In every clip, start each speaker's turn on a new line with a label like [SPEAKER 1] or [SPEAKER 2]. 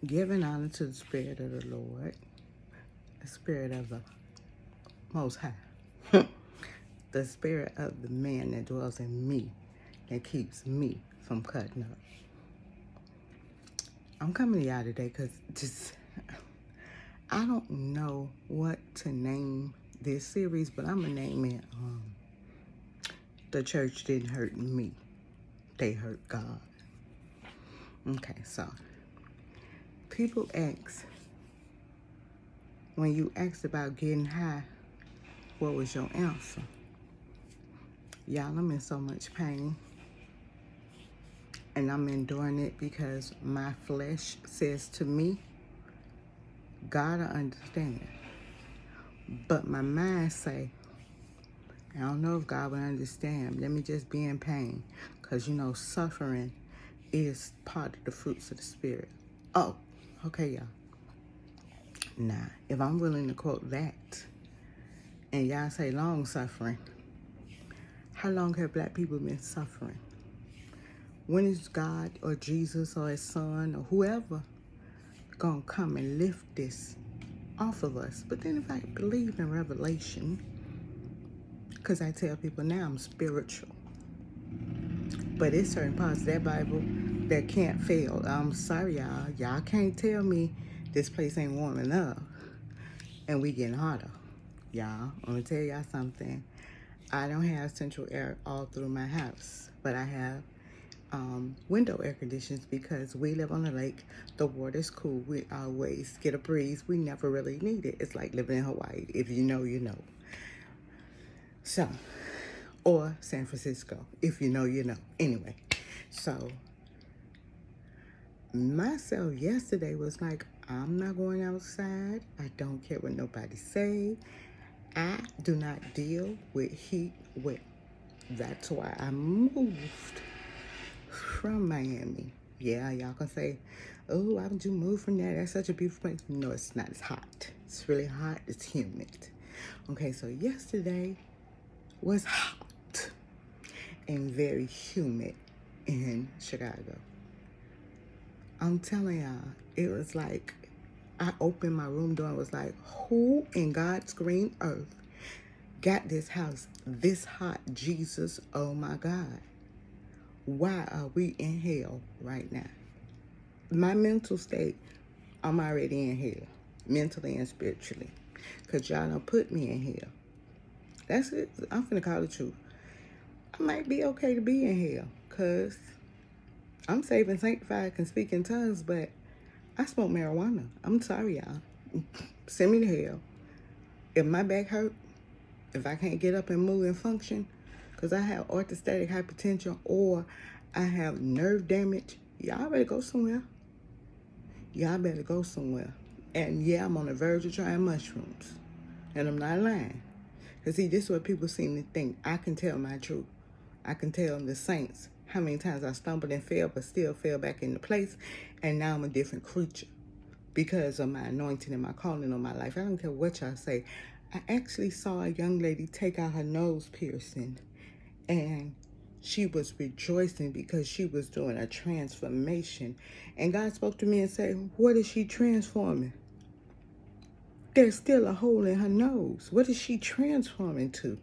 [SPEAKER 1] Giving honor to the Spirit of the Lord, the Spirit of the Most High, the Spirit of the man that dwells in me, that keeps me from cutting up. I'm coming to y'all today because I don't know what to name this series, but I'm going to name it The Church Didn't Hurt Me, They Hurt God. Okay, so people ask, when you asked about getting high, what was your answer? Y'all, I'm in so much pain, and I'm enduring it because my flesh says to me, God, I understand. But my mind say, I don't know if God will understand. Let me just be in pain. Because, suffering is part of the fruits of the Spirit. Oh, okay, y'all. Now, if I'm willing to quote that, and y'all say long suffering, how long have black people been suffering? When is God or Jesus or his son or whoever gonna come and lift this off of us? But then if I believe in revelation, because I tell people now I'm spiritual, but it's certain parts of that Bible that can't fail. I'm sorry, y'all. Y'all can't tell me this place ain't warming up and we getting hotter. Y'all, I'm gonna tell y'all something. I don't have central air all through my house, but I have window air conditions because we live on a lake. The water's cool. We always get a breeze. We never really need it. It's like living in Hawaii. If you know, you know. So, or San Francisco. If you know, you know. Anyway, so myself yesterday was like, I'm not going outside. I don't care what nobody say. I do not deal with heat well. That's why I moved from Miami. Yeah, y'all can say, oh, why would you move from there? That's such a beautiful place. No, it's not. It's hot. It's really hot. It's humid. Okay, so yesterday was hot and very humid in Chicago. I'm telling y'all, it was like, I opened my room door and was like, who in God's green earth got this house this hot? Jesus, oh my God. Why are we in hell right now? My mental state, I'm already in hell, mentally and spiritually, because y'all don't put me in hell. That's it. I'm finna call the truth. I might be okay to be in hell, because I'm saved and sanctified, can speak in tongues, but I smoke marijuana. I'm sorry, y'all. Send me to hell. If my back hurt, if I can't get up and move and function, because I have orthostatic hypertension or I have nerve damage, y'all better go somewhere. Y'all better go somewhere. And yeah, I'm on the verge of trying mushrooms. And I'm not lying. Because see, this is what people seem to think. I can tell my truth. I can tell the saints how many times I stumbled and fell, but still fell back into place. And now I'm a different creature because of my anointing and my calling on my life. I don't care what y'all say. I actually saw a young lady take out her nose piercing, and she was rejoicing because she was doing a transformation. And God spoke to me and said, what is she transforming? There's still a hole in her nose. What is she transforming to?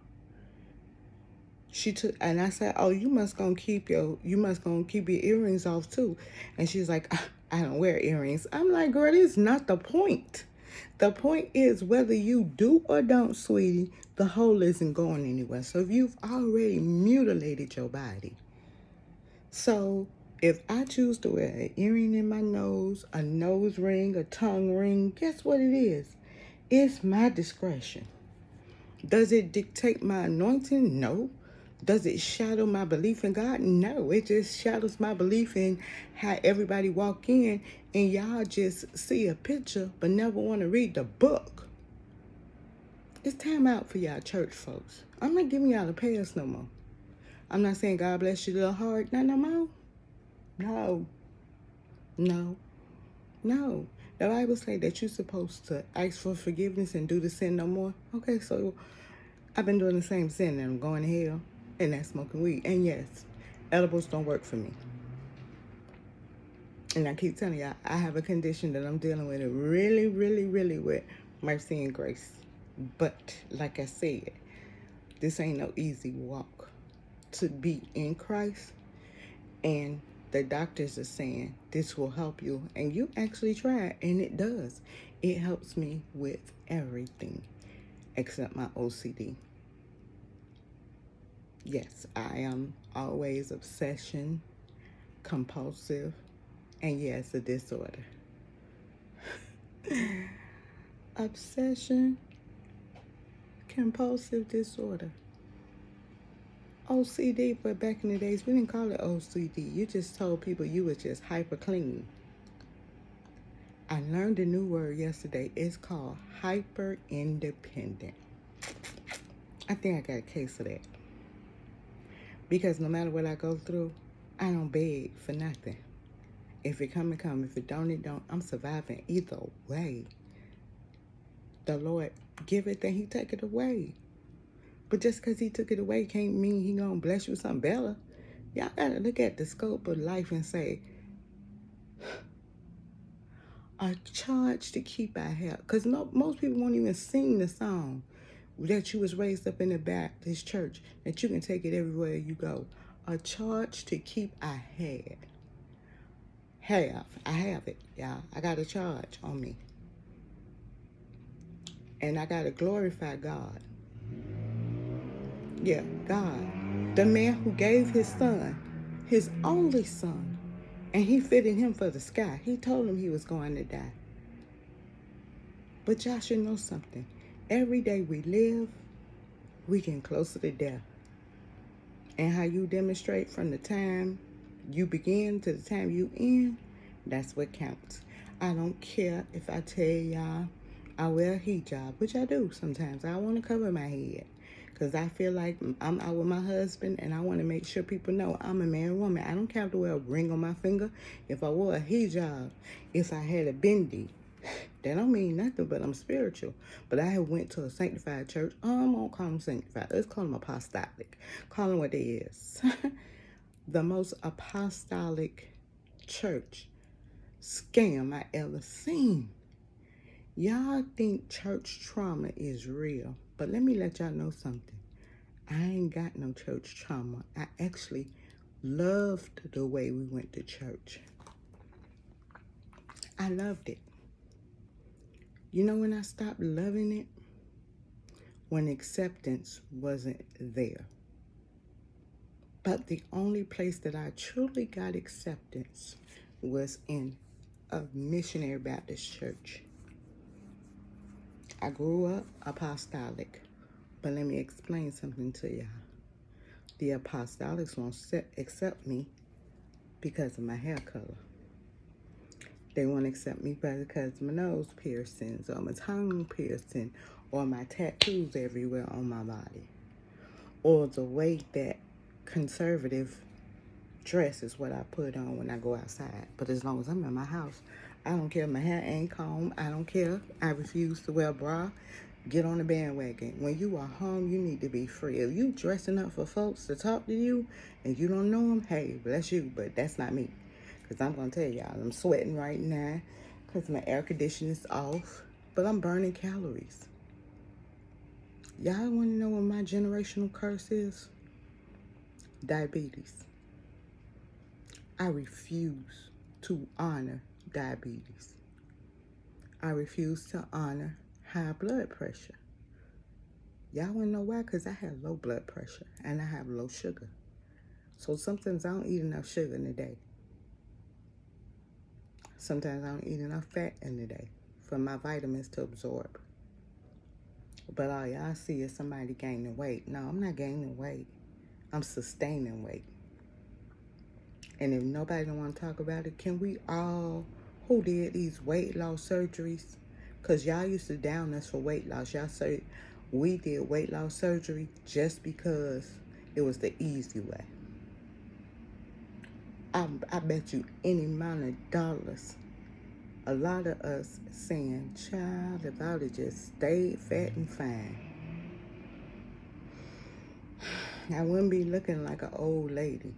[SPEAKER 1] She took, and I said, oh, you must gonna keep your earrings off too. And she's like, I don't wear earrings. I'm like, girl, it's not the point. The point is whether you do or don't, sweetie, the hole isn't going anywhere. So if you've already mutilated your body. So if I choose to wear an earring in my nose, a nose ring, a tongue ring, guess what it is? It's my discretion. Does it dictate my anointing? No. Does it shadow my belief in God? No. It just shadows my belief in how everybody walk in and y'all just see a picture but never want to read the book. It's time out for y'all church folks. I'm not giving y'all a pass no more. I'm not saying God bless you little heart. Not no more. No. No. No. The Bible say that you're supposed to ask for forgiveness and do the sin no more. Okay, so I've been doing the same sin and I'm going to hell, and that's smoking weed. And yes, edibles don't work for me. And I keep telling y'all, I have a condition that I'm dealing with it really, really, really with mercy and grace. But like I said, this ain't no easy walk to be in Christ. And the doctors are saying this will help you. And you actually try it, and it does. It helps me with everything except my OCD. Yes, I am always obsession, compulsive, and yes, a disorder. Obsession, compulsive disorder. OCD, but back in the days, we didn't call it OCD. You just told people you were just hyper clean. I learned a new word yesterday. It's called hyper independent. I think I got a case of that. Because no matter what I go through, I don't beg for nothing. If it come, it come. If it don't, it don't. I'm surviving either way. The Lord give it, then he take it away. But just because he took it away can't mean he gonna bless you with something better. Y'all gotta look at the scope of life and say, a charge to keep our health. Because most people won't even sing the song that you was raised up in the Baptist church, that you can take it everywhere you go. A charge to keep I have it, y'all. I got a charge on me. And I got to glorify God. Yeah, God. The man who gave his son, his only son, and he fitted him for the sky. He told him he was going to die. But y'all should know something. Every day we live, we getting closer to death. And how you demonstrate from the time you begin to the time you end, that's what counts. I don't care if I tell y'all I wear a hijab, which I do sometimes. I want to cover my head because I feel like I'm out with my husband and I want to make sure people know I'm a man and woman. I don't have to wear a ring on my finger. If I wore a hijab, if I had a bindi, that don't mean nothing, but I'm spiritual. But I have went to a sanctified church. I won't call them sanctified. Let's call them apostolic. Call them what they is. The most apostolic church scam I ever seen. Y'all think church trauma is real. But let me let y'all know something. I ain't got no church trauma. I actually loved the way we went to church. I loved it. You know when I stopped loving it? When acceptance wasn't there. But the only place that I truly got acceptance was in a missionary Baptist church. I grew up apostolic, but let me explain something to y'all. The apostolics won't accept me because of my hair color. They won't accept me because of my nose piercings or my tongue piercing or my tattoos everywhere on my body. Or the way that conservative dress is what I put on when I go outside. But as long as I'm in my house, I don't care if my hair ain't combed. I don't care. I refuse to wear a bra. Get on the bandwagon. When you are home, you need to be free. If you dressing up for folks to talk to you and you don't know them, hey, bless you, but that's not me. Because I'm going to tell y'all, I'm sweating right now because my air conditioning is off, but I'm burning calories. Y'all want to know what my generational curse is? Diabetes. I refuse to honor diabetes. I refuse to honor high blood pressure. Y'all want to know why? Because I have low blood pressure and I have low sugar. So sometimes I don't eat enough sugar in the day. Sometimes I don't eat enough fat in the day for my vitamins to absorb. But all y'all see is somebody gaining weight. No, I'm not gaining weight. I'm sustaining weight. And if nobody don't want to talk about it, can we all, who did these weight loss surgeries? Because y'all used to down us for weight loss. Y'all say we did weight loss surgery just because it was the easy way. I bet you any amount of dollars, a lot of us saying, child, if I would have just stayed fat and fine, I wouldn't be looking like an old lady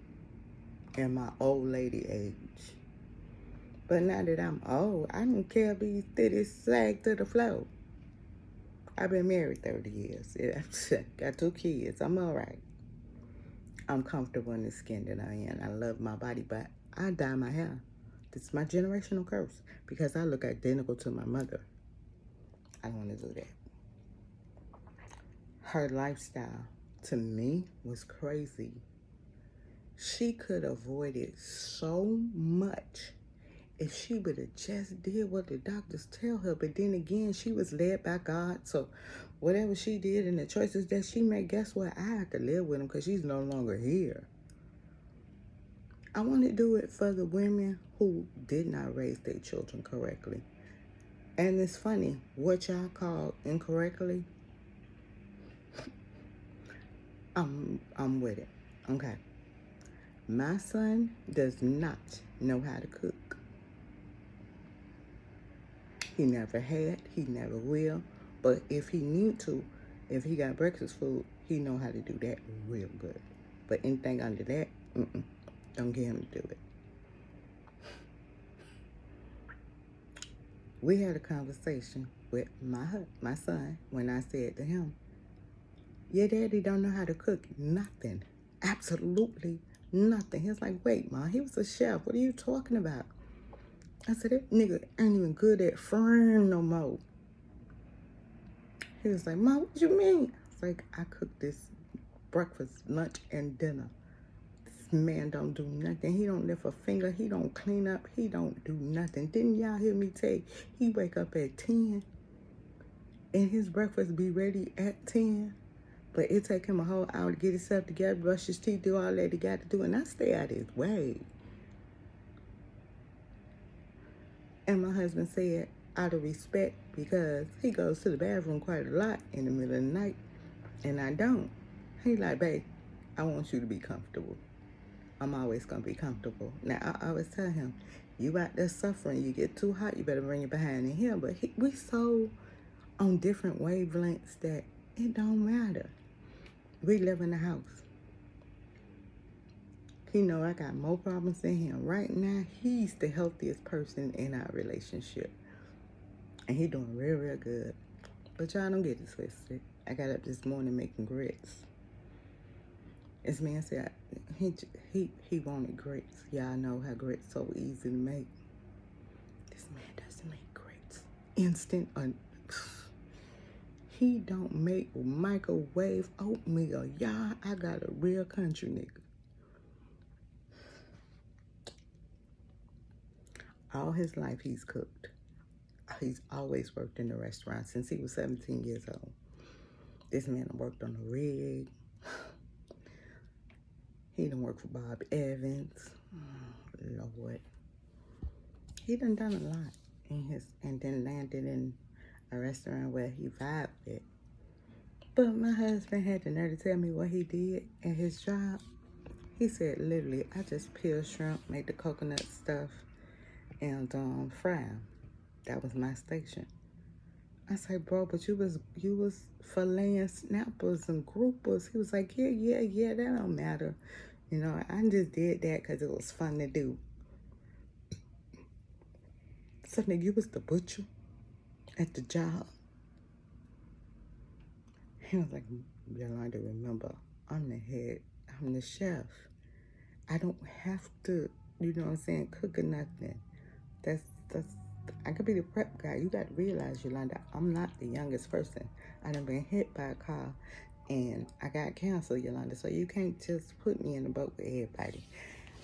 [SPEAKER 1] in my old lady age. But now that I'm old, I don't care if these titties sag to the floor. I've been married 30 years. Got 2 kids. I'm all right. I'm comfortable in the skin that I am. I love my body, but I dye my hair. This is my generational curse because I look identical to my mother. I don't want to do that. Her lifestyle, to me, was crazy. She could have avoided so much if she would have just did what the doctors tell her. But then again, she was led by God. So whatever she did and the choices that she made, guess what? I have to live with them because she's no longer here. I want to do it for the women who did not raise their children correctly. And it's funny, what y'all call incorrectly, I'm with it. Okay. My son does not know how to cook. He never had, he never will. But if he need to, if he got breakfast food, he know how to do that real good. But anything under that, don't get him to do it. We had a conversation with my son when I said to him, your daddy don't know how to cook nothing. Absolutely nothing. He was like, wait, Ma, he was a chef. What are you talking about? I said, that nigga ain't even good at frying no more. He was like, Ma, what you mean? I was like, I cook this breakfast, lunch, and dinner. This man don't do nothing. He don't lift a finger. He don't clean up. He don't do nothing. Didn't y'all hear me tell you? He wake up at 10 and his breakfast be ready at 10. But it take him a whole hour to get himself together, brush his teeth, do all that he got to do, and I stay out of his way. And my husband said, out of respect, because he goes to the bathroom quite a lot in the middle of the night, and I don't. He like, babe, I want you to be comfortable. I'm always going to be comfortable. Now, I always tell him, you out there suffering, you get too hot, you better bring your behind in here. But we so on different wavelengths that it don't matter. We live in the house. He know I got more problems than him. Right now, he's the healthiest person in our relationship. And he doing real, real good. But y'all don't get it twisted. I got up this morning making grits. This man said he wanted grits. Y'all know how grits so easy to make. This man doesn't make grits. Instant. He don't make microwave oatmeal. Y'all, I got a real country nigga. All his life he's cooked. He's always worked in the restaurant since he was 17 years old. This man worked on the rig. He done worked for Bob Evans. Oh, Lord. He done a lot and then landed in a restaurant where he vibed it. But my husband had the nerve to tell me what he did at his job. He said, literally, I just peel shrimp, make the coconut stuff, and fry them. That was my station. I said, bro, but you was filleting snappers and groupers. He was like, yeah, that don't matter. You know, I just did that because it was fun to do. So, nigga, you was the butcher at the job. He was like, Yolanda, remember, I'm the head. I'm the chef. I don't have to, you know what I'm saying, cook or nothing. That's I could be the prep guy. You got to realize, Yolanda, I'm not the youngest person. I done been hit by a car and I got cancer, Yolanda. So you can't just put me in the boat with everybody.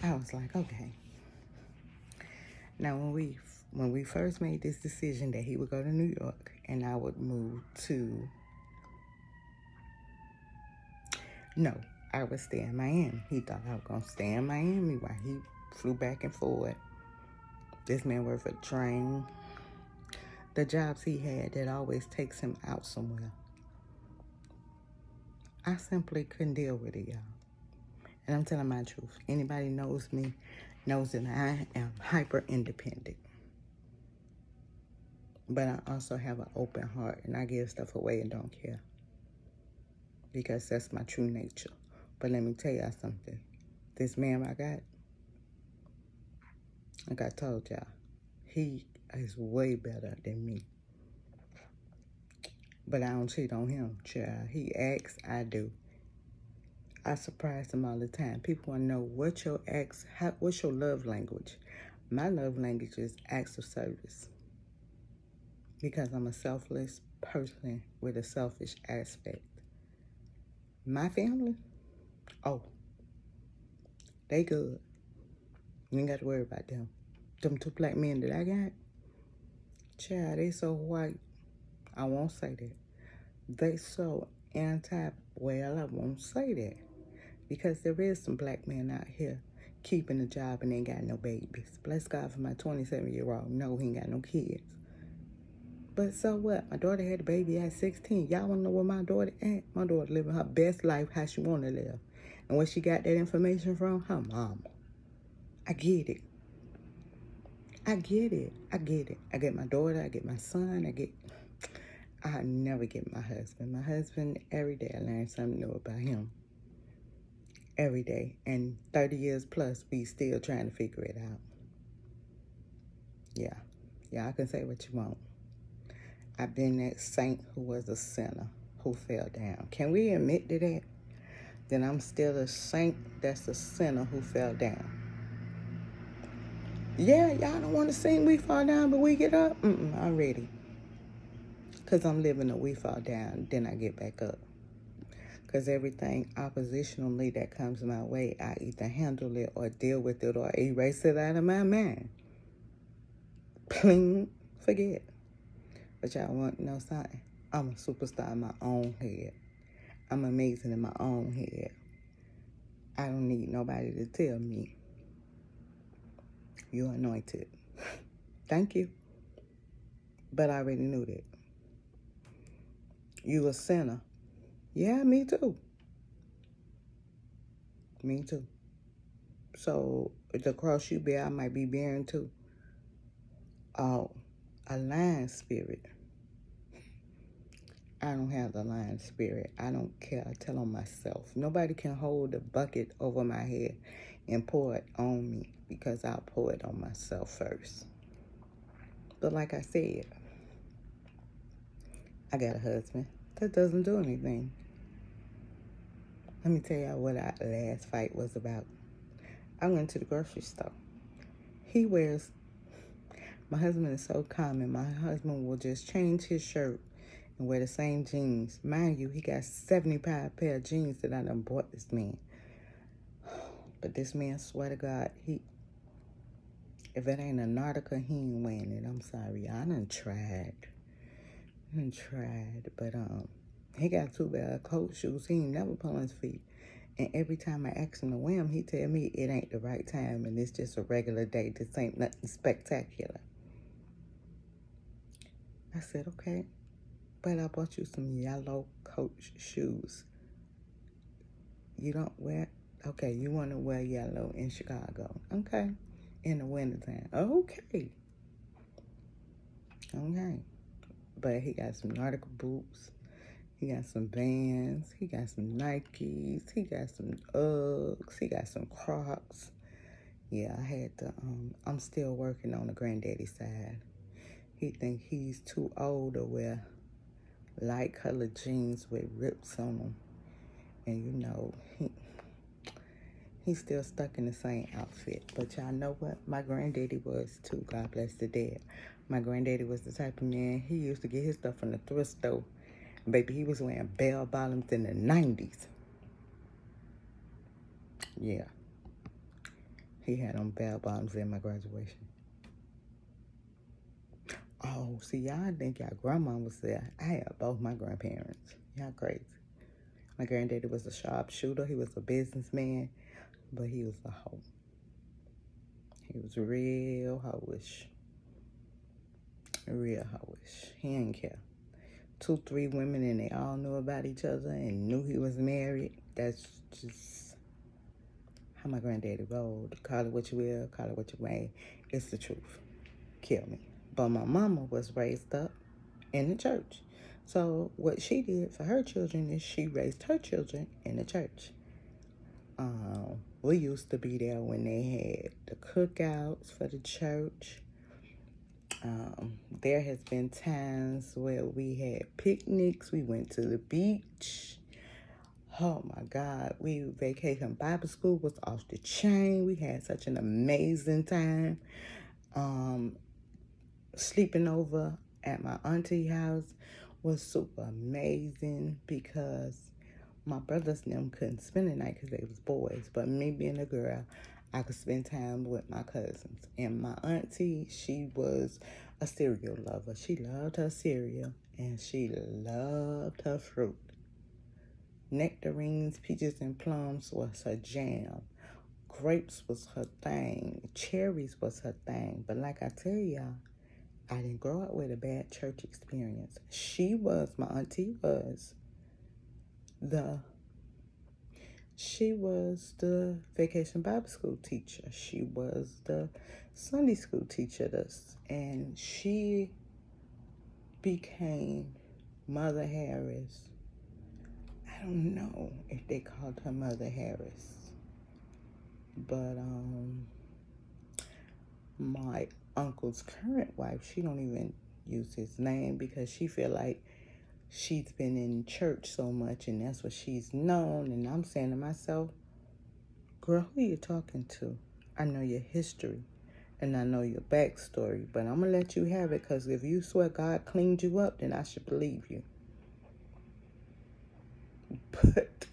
[SPEAKER 1] I was like, okay. Now, when we first made this decision that he would go to New York and I would move to, no, I would stay in Miami. He thought I was going to stay in Miami while he flew back and forth. This man worked for the train. The jobs he had that always takes him out somewhere. I simply couldn't deal with it, y'all. And I'm telling my truth. Anybody knows me knows that I am hyper independent. But I also have an open heart and I give stuff away and don't care. Because that's my true nature. But let me tell y'all something. This man I got told y'all, He is way better than me. But I don't cheat on him, child. He acts, I do. I surprise him all the time. People want to know what's your love language. My love language is acts of service because I'm a selfless person with a selfish aspect. My family, oh, they good. You ain't got to worry about them. Them 2 black men that I got, child, they so white. I won't say that. They so well, I won't say that. Because there is some black men out here keeping a job and ain't got no babies. Bless God for my 27-year-old. No, he ain't got no kids. But so what? My daughter had a baby at 16. Y'all want to know where my daughter at? My daughter living her best life how she want to live. And where she got that information from? Her mama. I get it. I get it. I get it. I get my daughter. I get my son. I never get my husband. My husband, every day I learn something new about him. Every day. And 30 years plus, we still trying to figure it out. Yeah. Y'all can say what you want. I've been that saint who was a sinner who fell down. Can we admit to that? Then I'm still a saint that's a sinner who fell down. Yeah, y'all don't want to sing We Fall Down, but we get up? I'm ready. Because I'm living a we fall down, then I get back up. Because everything oppositionally that comes my way, I either handle it or deal with it or erase it out of my mind. Pling, forget. But y'all want to know something? I'm a superstar in my own head. I'm amazing in my own head. I don't need nobody to tell me, you're anointed. Thank you. But I already knew that. You a sinner. Yeah, me too. Me too. So the cross you bear, I might be bearing too. Oh, a lion spirit. I don't have the lion spirit. I don't care. I tell on myself. Nobody can hold a bucket over my head and pour it on me because I'll pour it on myself first. But like I said, I got a husband that doesn't do anything. Let me tell y'all what our last fight was about. I went to the grocery store. My husband is so common. My husband will just change his shirt and wear the same jeans. Mind you, he got 75 pair of jeans that I done bought this man. But this man, swear to God, if it ain't a Nautica, he ain't wearing it. I'm sorry. I done tried. But he got 2 pair of coat shoes. He ain't never put on his feet. And every time I ask him to wear them, he tell me it ain't the right time and it's just a regular day. This ain't nothing spectacular. I said, okay. But I bought you some yellow Coach shoes. You don't wear? Okay, you want to wear yellow in Chicago. Okay. In the wintertime. Okay. But he got some Nautica boots. He got some Vans. He got some Nikes. He got some Uggs. He got some Crocs. Yeah, I had to, I'm still working on the granddaddy side. He think he's too old to wear light colored jeans with rips on them. And you know, he's still stuck in the same outfit. But y'all know what? My granddaddy was too. God bless the dead. My granddaddy was the type of man, he used to get his stuff from the thrift store. Baby, he was wearing bell bottoms in the 90s. Yeah. He had on bell bottoms in my graduation. Oh, see, y'all think y'all grandma was there. I had both my grandparents. Y'all crazy. My granddaddy was a sharpshooter. He was a businessman, but he was a hoe. He was real hoish. Real hoish. He didn't care. 2, 3 women, and they all knew about each other and knew he was married. That's just how my granddaddy rolled. Call it what you will, call it what you may. It's the truth. Kill me. But my mama was raised up in the church. So what she did for her children is she raised her children in the church. We used to be there when they had the cookouts for the church. There has been times where we had picnics. We went to the beach. Oh my God, we vacation Bible school was off the chain. We had such an amazing time. Sleeping over at my auntie house was super amazing because my brothers and them couldn't spend the night because they was boys. But me being a girl, I could spend time with my cousins. And my auntie, she was a cereal lover. She loved her cereal and she loved her fruit. Nectarines, peaches, and plums was her jam. Grapes was her thing. Cherries was her thing. But like I tell y'all, I didn't grow up with a bad church experience. My auntie the she was the vacation Bible school teacher. She was the Sunday school teacher. And she became Mother Harris. I don't know if they called her Mother Harris. But my uncle's current wife, she don't even use his name because she feel like she's been in church so much and that's what she's known. And I'm saying to myself, girl, who you talking to? I know your history and I know your backstory, but I'm going to let you have it because if you swear God cleaned you up, then I should believe you. But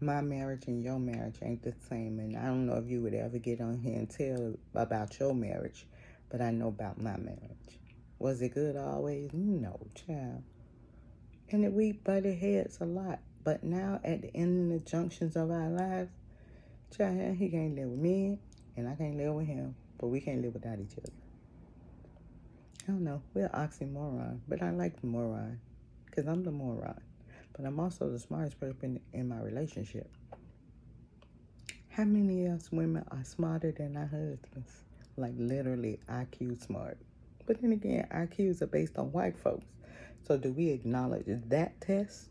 [SPEAKER 1] my marriage and your marriage ain't the same, and I don't know if you would ever get on here and tell about your marriage, but I know about my marriage. Was it good always? No, child. And we butted heads a lot. But now, at the end of the junctions of our lives, child, he can't live with me, and I can't live with him, but we can't live without each other. I don't know. We're oxymoron, but I like the moron, because I'm the moron. But I'm also the smartest person in my relationship. How many of us women are smarter than our husbands? Like literally IQ smart. But then again, IQs are based on white folks. So do we acknowledge that test?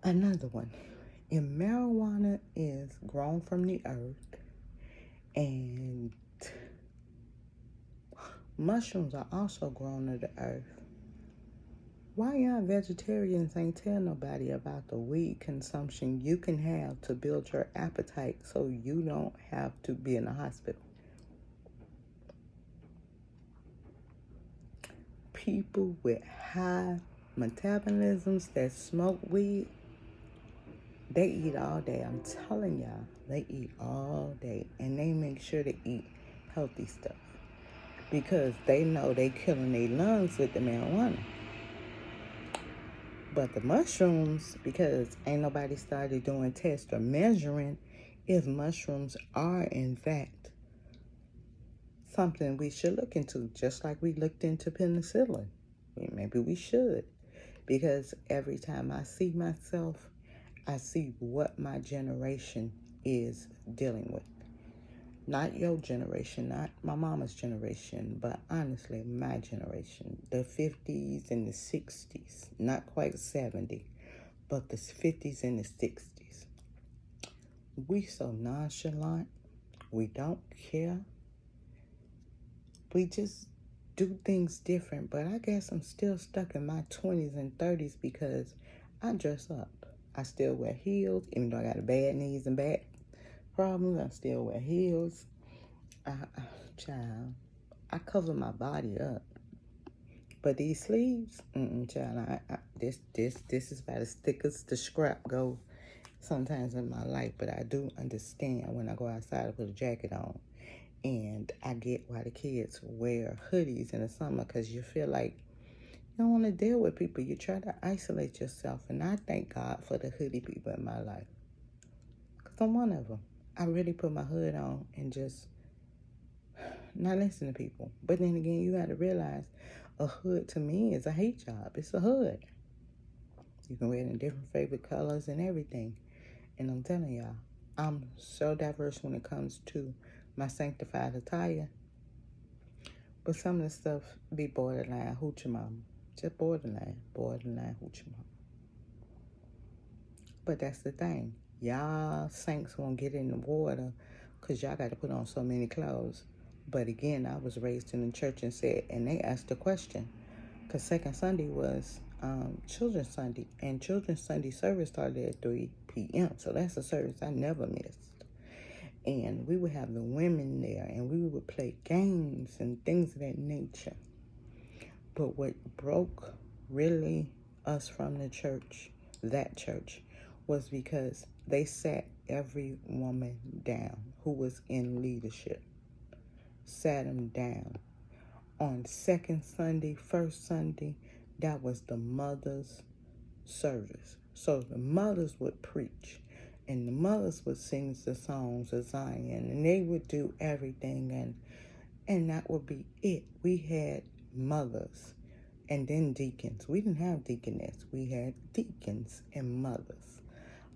[SPEAKER 1] Another one. If marijuana is grown from the earth and mushrooms are also grown of the earth, why y'all vegetarians ain't tell nobody about the weed consumption you can have to build your appetite so you don't have to be in the hospital? People with high metabolisms that smoke weed, they eat all day. I'm telling y'all, they eat all day. And they make sure to eat healthy stuff because they know they killing their lungs with the marijuana. But the mushrooms, because ain't nobody started doing tests or measuring if mushrooms are in fact something we should look into, just like we looked into penicillin. Maybe we should, because every time I see myself, I see what my generation is dealing with. Not your generation, not my mama's generation, but honestly, my generation. The 50s and the 60s, not quite 70, but the 50s and the 60s. We so nonchalant. We don't care. We just do things different. But I guess I'm still stuck in my 20s and 30s because I dress up. I still wear heels, even though I got bad knees and back problems. I still wear heels. Child, I cover my body up. But these sleeves, child, this is about as thick as the scrap go sometimes in my life. But I do understand when I go outside, I put a jacket on. And I get why the kids wear hoodies in the summer because you feel like you don't want to deal with people. You try to isolate yourself. And I thank God for the hoodie people in my life. Because I'm one of them. I really put my hood on and just not listen to people. But then again, you got to realize a hood to me is a hate job. It's a hood. You can wear it in different favorite colors and everything. And I'm telling y'all, I'm so diverse when it comes to my sanctified attire. But some of the stuff be borderline hoochie mama. Just borderline hoochie mama. But that's the thing. Y'all saints won't get in the water because y'all got to put on so many clothes. But again, I was raised in the church and they asked the question, because second Sunday was Children's Sunday, and Children's Sunday service started at 3 p.m. So that's a service I never missed. And we would have the women there, and we would play games and things of that nature. But what broke really us from the church, that church, was because they sat every woman down who was in leadership. Sat them down. On second Sunday, first Sunday, that was the mothers' service. So the mothers would preach, and the mothers would sing the songs of Zion, and they would do everything, and that would be it. We had mothers and then deacons. We didn't have deaconess. We had deacons and mothers.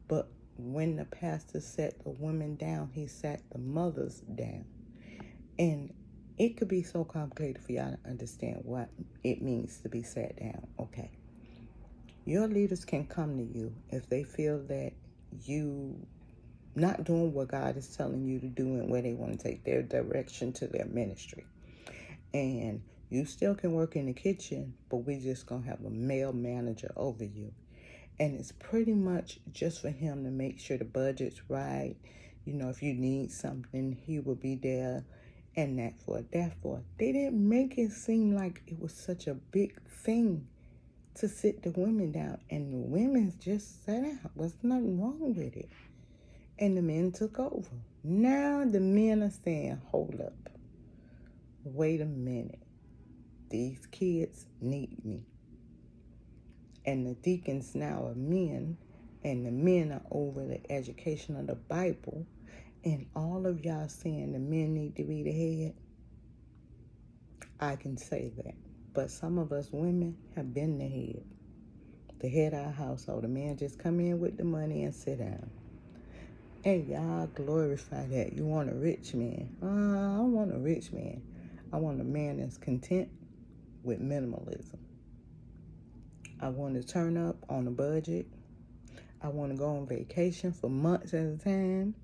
[SPEAKER 1] But when the pastor sat the women down, he sat the mothers down. And it could be so complicated for y'all to understand what it means to be sat down. Okay. Your leaders can come to you if they feel that you not doing what God is telling you to do and where they want to take their direction to their ministry. And you still can work in the kitchen, but we just going to have a male manager over you. And it's pretty much just for him to make sure the budget's right. You know, if you need something, he will be there. And that for. They didn't make it seem like it was such a big thing to sit the women down. And the women just sat out. There's nothing wrong with it. And the men took over. Now the men are saying, hold up. Wait a minute. These kids need me. And the deacons now are men, and the men are over the education of the Bible, and all of y'all saying the men need to be the head, I can say that. But some of us women have been the head of our household. The man just come in with the money and sit down. Hey, y'all glorify that. You want a rich man? I want a rich man. I want a man that's content with minimalism. I want to turn up on a budget. I want to go on vacation for months at a time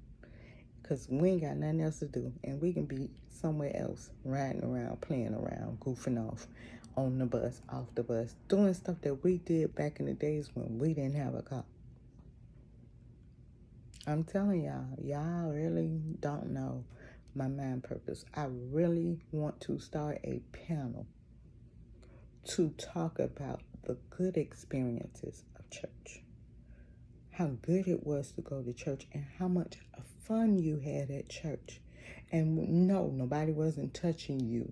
[SPEAKER 1] because we ain't got nothing else to do. And we can be somewhere else, riding around, playing around, goofing off on the bus, off the bus, doing stuff that we did back in the days when we didn't have a car. I'm telling y'all really don't know my mind purpose. I really want to start a panel to talk about the good experiences of church. How good it was to go to church and how much fun you had at church. And no, nobody wasn't touching you.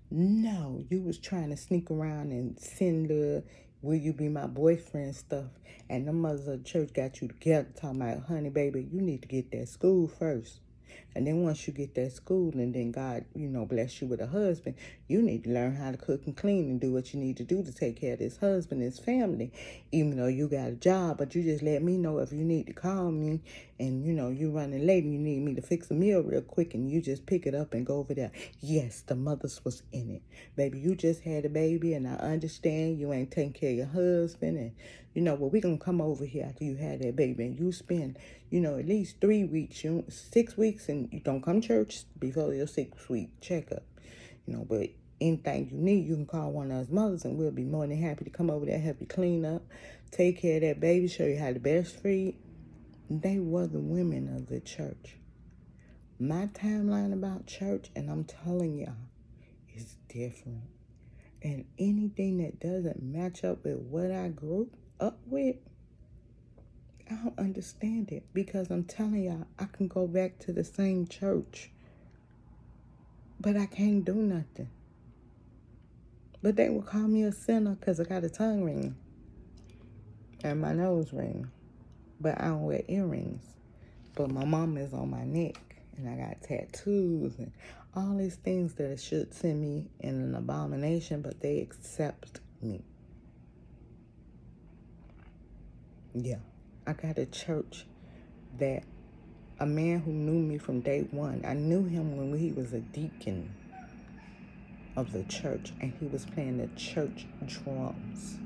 [SPEAKER 1] No, you was trying to sneak around and send the will you be my boyfriend stuff. And the mothers of the church got you together talking about, honey, baby, you need to get that school first. And then once you get that school and then God, bless you with a husband, you need to learn how to cook and clean and do what you need to do to take care of this husband and his family. Even though you got a job, but you just let me know if you need to call me and, you running late and you need me to fix a meal real quick and you just pick it up and go over there. Yes, the mothers was in it. Baby, you just had a baby and I understand you ain't taking care of your husband and, well, we going to come over here after you had that baby and you spend, at least 3 weeks, 6 weeks, and you don't come to church before your 6-week checkup. But anything you need, you can call one of us mothers and we'll be more than happy to come over there, help you clean up, take care of that baby, show you how to breastfeed. They were the women of the church. My timeline about church, and I'm telling y'all, is different. And anything that doesn't match up with what I grew up with, I don't understand it, because I'm telling y'all, I can go back to the same church, but I can't do nothing. But they will call me a sinner because I got a tongue ring and my nose ring, but I don't wear earrings. But my mama is on my neck, and I got tattoos and all these things that should send me in an abomination, but they accept me. Yeah. I got a church that a man who knew me from day one, I knew him when he was a deacon of the church, and he was playing the church drums.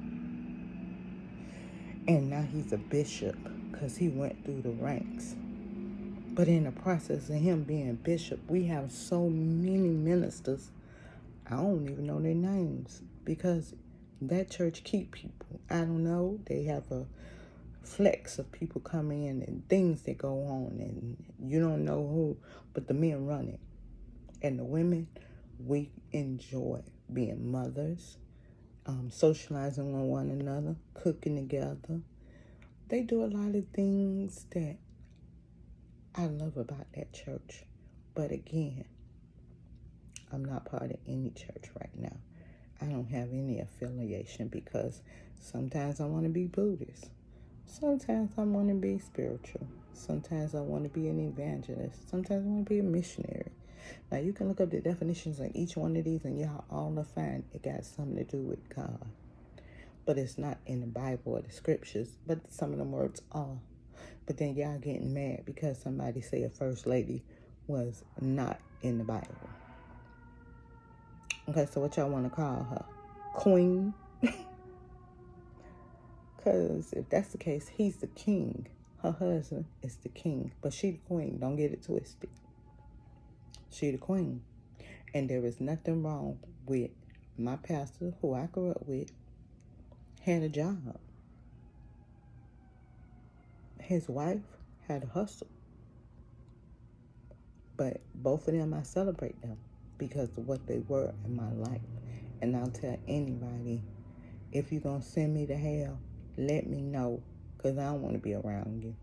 [SPEAKER 1] And now he's a bishop because he went through the ranks. But in the process of him being bishop, we have so many ministers, I don't even know their names, because that church keep people. I don't know. They have a flex of people come in and things that go on, and you don't know who, but the men run it. And the women, we enjoy being mothers, socializing with one another, cooking together. They do a lot of things that I love about that church. But again, I'm not part of any church right now. I don't have any affiliation because sometimes I want to be Buddhist. Sometimes I want to be spiritual. Sometimes I want to be an evangelist. Sometimes I want to be a missionary. Now, you can look up the definitions of each one of these and y'all all will find it got something to do with God. But it's not in the Bible or the scriptures, but some of them words are. But then y'all getting mad because somebody say a first lady was not in the Bible. Okay, so what y'all want to call her? Queen? Because if that's the case, he's the king. Her husband is the king. But she the queen. Don't get it twisted. She the queen. And there is nothing wrong with my pastor, who I grew up with, had a job. His wife had a hustle. But both of them, I celebrate them because of what they were in my life. And I'll tell anybody, if you're going to send me to hell, let me know, because I don't want to be around you.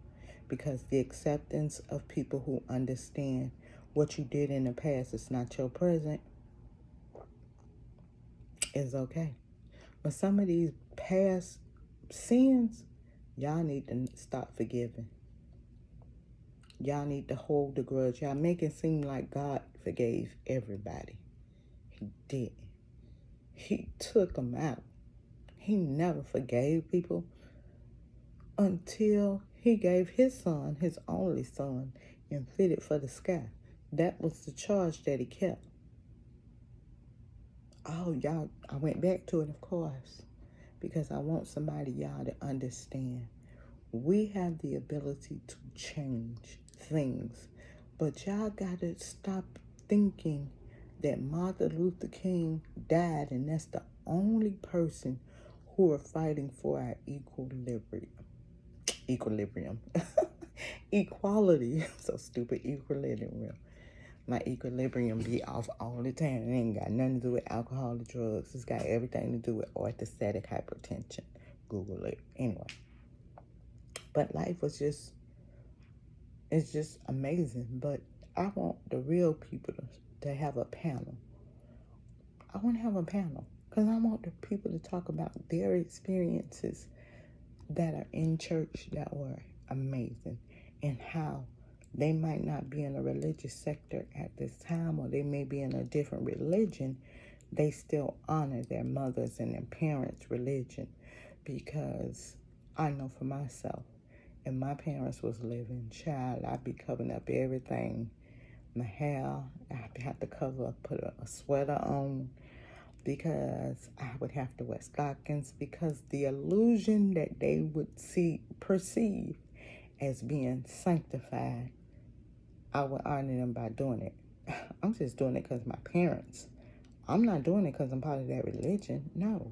[SPEAKER 1] Because the acceptance of people who understand what you did in the past is not your present is okay. But some of these past sins, y'all need to stop forgiving. Y'all need to hold the grudge. Y'all make it seem like God forgave everybody. He didn't. He took them out. He never forgave people until he gave his son, his only son, and fitted for the sky. That was the charge that he kept. Oh, y'all, I went back to it, of course, because I want somebody, y'all, to understand. We have the ability to change things, but y'all got to stop thinking that Martin Luther King died and that's the only person who are fighting for our equilibrium. Equality. So stupid. Equilibrium. My equilibrium be off all the time. It ain't got nothing to do with alcohol or drugs. It's got everything to do with orthostatic hypertension. Google it. Anyway. But life was just, it's just amazing. But I want the real people to have a panel. I want to have a panel because I want the people to talk about their experiences that are in church that were amazing and how they might not be in a religious sector at this time, or they may be in a different religion. They still honor their mothers and their parents' religion, because I know for myself, if my parents was living, child, I'd be covering up everything. My hair, I'd have to cover up, put a sweater on, because I would have to wear stockings, because the illusion that they would perceive as being sanctified, I would honor them by doing it. I'm just doing it because my parents. I'm not doing it because I'm part of that religion. No.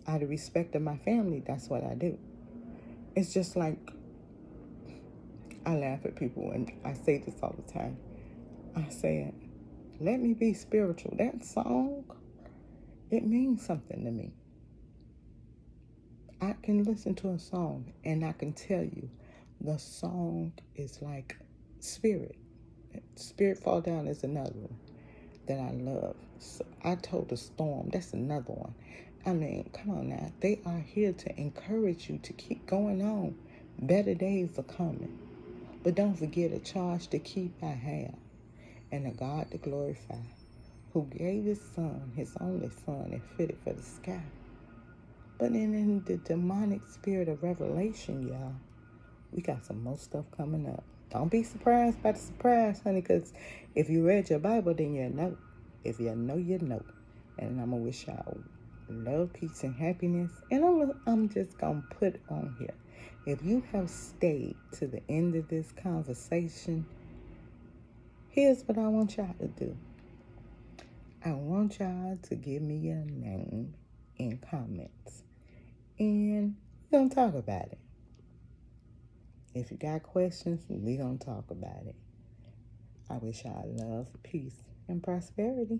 [SPEAKER 1] Out of respect of my family, that's what I do. It's just like, I laugh at people and I say this all the time. I said, let me be spiritual. That song, it means something to me. I can listen to a song and I can tell you the song is like spirit. Spirit Fall Down is another one that I love. So I Told the Storm, that's another one. I mean, come on now. They are here to encourage you to keep going on. Better days are coming. But don't forget a charge to keep I have, and a God to glorify, who gave his son, his only son, and fitted for the sky. But then in the demonic spirit of revelation, y'all, we got some more stuff coming up. Don't be surprised by the surprise, honey, because if you read your Bible, then you know. If you know, you know. And I'm going to wish y'all love, peace, and happiness. And I'm just going to put on here, If you have stayed to the end of this conversation, here's what I want y'all to do. I want y'all to give me your name in comments, and we're going to talk about it. If you got questions, we're going to talk about it. I wish y'all love, peace, and prosperity.